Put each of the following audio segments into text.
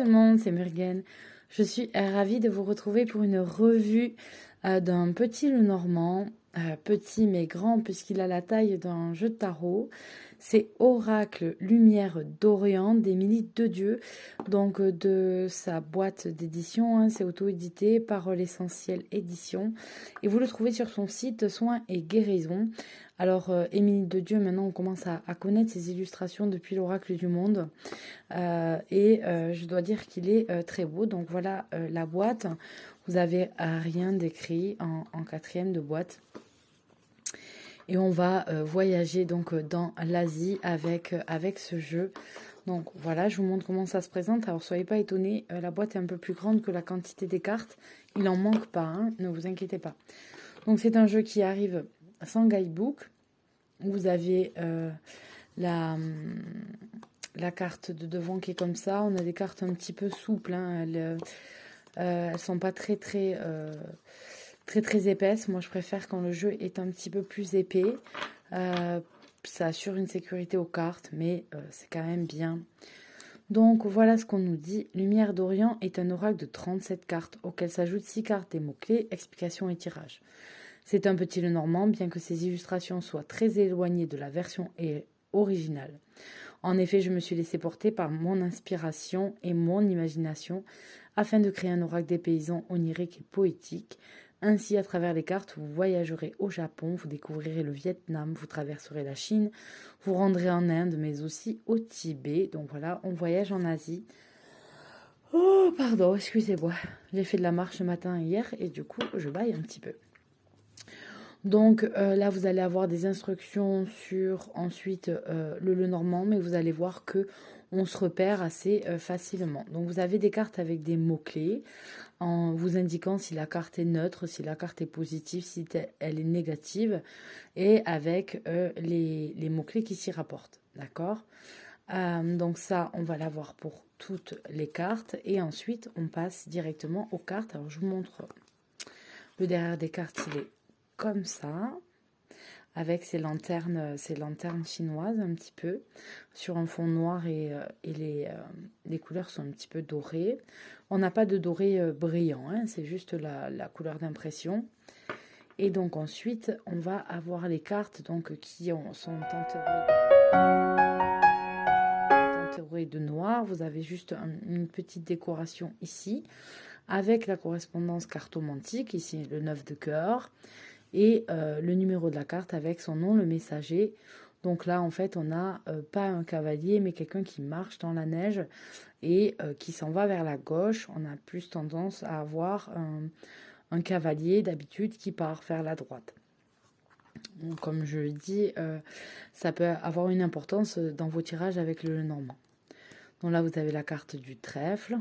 tout le monde, c'est Murgen. Je suis ravie de vous retrouver pour une revue d'un petit Lenormand, petit mais grand puisqu'il a la taille d'un jeu de tarot. C'est Oracle Lumière d'Orient d'Émilie Dedieu, donc de sa boîte d'édition, hein, c'est auto-édité par l'Essentiel Édition. Et vous le trouvez sur son site Soins et Guérison. Alors, Émilie Dedieu, maintenant on commence à connaître ses illustrations depuis l'Oracle du Monde. Je dois dire qu'il est très beau. Donc voilà la boîte. Vous avez rien d'écrit en quatrième de boîte. Et on va voyager donc dans l'Asie avec ce jeu. Donc voilà, je vous montre comment ça se présente. Alors soyez pas étonnés, la boîte est un peu plus grande que la quantité des cartes. Il en manque pas, hein, ne vous inquiétez pas. Donc c'est un jeu qui arrive sans guidebook. Vous avez la carte de devant qui est comme ça. On a des cartes un petit peu souples, hein. Elles sont pas très épaisses. Moi je préfère quand le jeu est un petit peu plus épais. Ça assure une sécurité aux cartes, mais c'est quand même bien. Donc voilà ce qu'on nous dit. Lumière d'Orient est un oracle de 37 cartes, auquel s'ajoutent 6 cartes des mots-clés, explications et tirages. C'est un petit Lenormand, bien que ses illustrations soient très éloignées de la version originale. En effet, je me suis laissé porter par mon inspiration et mon imagination afin de créer un oracle des paysans onirique et poétique. Ainsi, à travers les cartes, vous voyagerez au Japon, vous découvrirez le Vietnam, vous traverserez la Chine, vous rendrez en Inde, mais aussi au Tibet. Donc voilà, on voyage en Asie. Oh, pardon, excusez-moi. J'ai fait de la marche ce matin et hier et du coup, je baille un petit peu. Donc là, vous allez avoir des instructions sur ensuite le Lenormand, mais vous allez voir que on se repère assez facilement. Donc vous avez des cartes avec des mots-clés en vous indiquant si la carte est neutre, si la carte est positive, si elle est négative, et avec les mots-clés qui s'y rapportent. D'accord? Donc ça, on va l'avoir pour toutes les cartes. Et ensuite, on passe directement aux cartes. Alors je vous montre le derrière des cartes, il est comme ça, avec ces lanternes chinoises un petit peu, sur un fond noir et les couleurs sont un petit peu dorées. On n'a pas de doré brillant, hein, c'est juste la couleur d'impression. Et donc ensuite, on va avoir les cartes donc, qui sont entourées de noir. Vous avez juste une petite décoration ici, avec la correspondance cartomantique, ici le 9 de cœur. Et le numéro de la carte avec son nom, le messager. Donc là, en fait, on n'a pas un cavalier, mais quelqu'un qui marche dans la neige et qui s'en va vers la gauche. On a plus tendance à avoir un cavalier d'habitude qui part vers la droite. Donc, comme je le dis, ça peut avoir une importance dans vos tirages avec le Lenormand. Donc là, vous avez la carte du trèfle.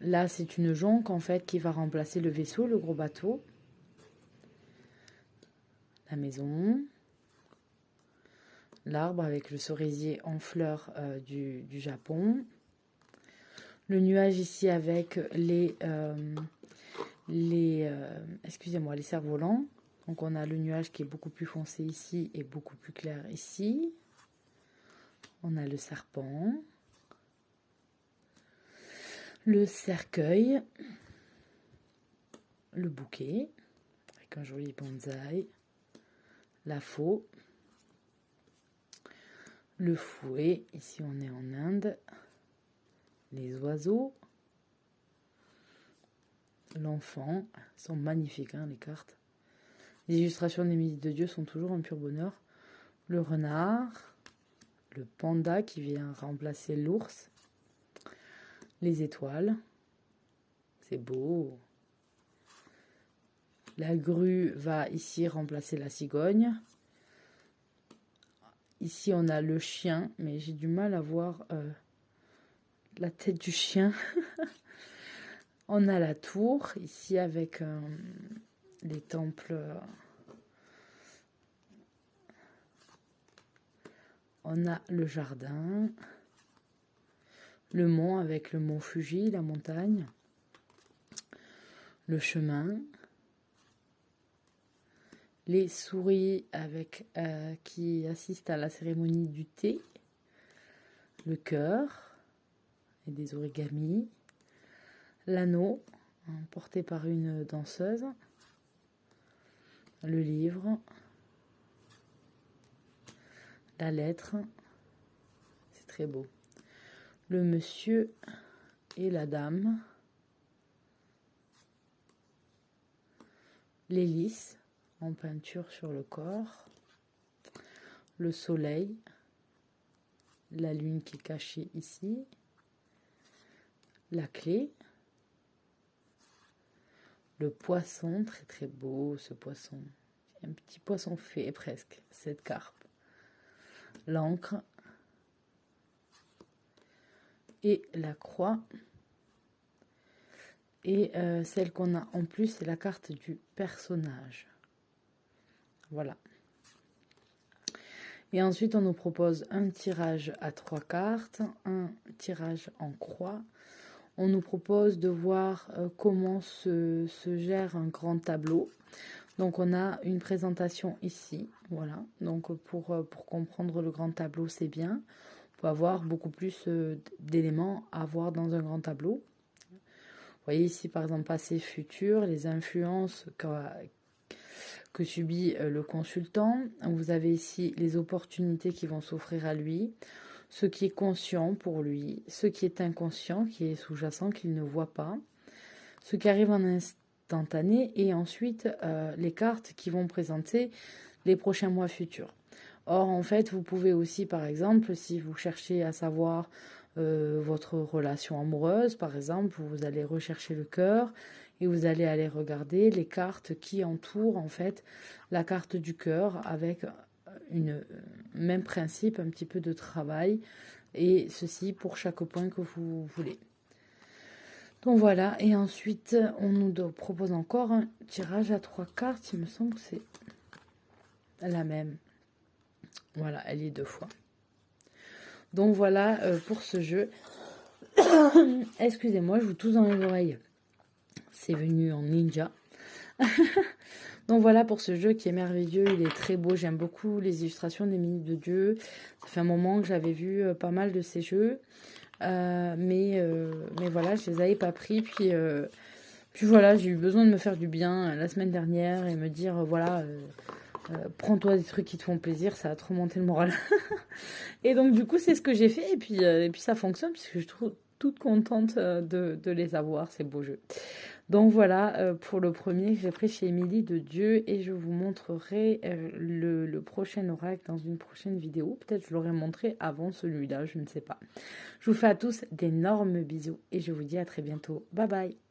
Là, c'est une jonque, en fait, qui va remplacer le vaisseau, le gros bateau. La maison. L'arbre avec le cerisier en fleurs du Japon. Le nuage ici avec les cerfs-volants. Donc, on a le nuage qui est beaucoup plus foncé ici et beaucoup plus clair ici. On a le serpent. Le cercueil, le bouquet, avec un joli bonsaï, la faux, le fouet, ici on est en Inde, les oiseaux, l'enfant, sont magnifiques hein, les cartes. Les illustrations d'Émilie Dedieu sont toujours un pur bonheur. Le renard, le panda qui vient remplacer l'ours, les étoiles, c'est beau. La grue va ici remplacer la cigogne. Ici, on a le chien, mais j'ai du mal à voir la tête du chien. On a la tour, ici, avec les temples. On a le jardin. Le mont avec le mont Fuji, la montagne. Le chemin. Les souris avec qui assistent à la cérémonie du thé, le cœur, et des origamis. L'anneau, porté par une danseuse. Le livre. La lettre. C'est très beau. Le monsieur et la dame. L'hélice en peinture sur le corps. Le soleil. La lune qui est cachée ici. La clé. Le poisson, très très beau ce poisson. Un petit poisson fée presque, cette carpe. L'encre. Et la croix. Et celle qu'on a en plus, c'est la carte du personnage. Voilà. Et ensuite, on nous propose un tirage à 3 cartes, un tirage en croix. On nous propose de voir comment se gère un grand tableau. Donc, on a une présentation ici. Voilà. Donc, pour comprendre le grand tableau, c'est bien. On peut avoir beaucoup plus d'éléments à voir dans un grand tableau. Vous voyez ici, par exemple, passé, futur, les influences que subit le consultant. Vous avez ici les opportunités qui vont s'offrir à lui, ce qui est conscient pour lui, ce qui est inconscient, qui est sous-jacent, qu'il ne voit pas, ce qui arrive en instantané, et ensuite les cartes qui vont présenter les prochains mois futurs. Or, en fait, vous pouvez aussi, par exemple, si vous cherchez à savoir votre relation amoureuse, par exemple, vous allez rechercher le cœur et vous allez aller regarder les cartes qui entourent en fait la carte du cœur avec une même principe, un petit peu de travail, et ceci pour chaque point que vous voulez. Donc voilà, et ensuite on nous propose encore un tirage à 3 cartes, il me semble que c'est la même. Voilà, elle est 2 fois. Donc voilà pour ce jeu. Excusez-moi, je vous tousse dans les oreilles. C'est venu en ninja. Donc voilà pour ce jeu qui est merveilleux, il est très beau. J'aime beaucoup les illustrations des Minutes de Dieu. Ça fait un moment que j'avais vu pas mal de ces jeux. Mais voilà, je les avais pas pris. Puis voilà, j'ai eu besoin de me faire du bien la semaine dernière et me dire, voilà... prends-toi des trucs qui te font plaisir, ça va te remonter le moral. Et donc du coup c'est ce que j'ai fait, et puis ça fonctionne puisque je trouve toute contente de les avoir, ces beaux jeux. Donc voilà pour le premier que j'ai pris chez Émilie de Dieu, et je vous montrerai le prochain oracle dans une prochaine vidéo. Peut-être je l'aurai montré avant celui-là, je ne sais pas. Je vous fais à tous d'énormes bisous et je vous dis à très bientôt. Bye bye.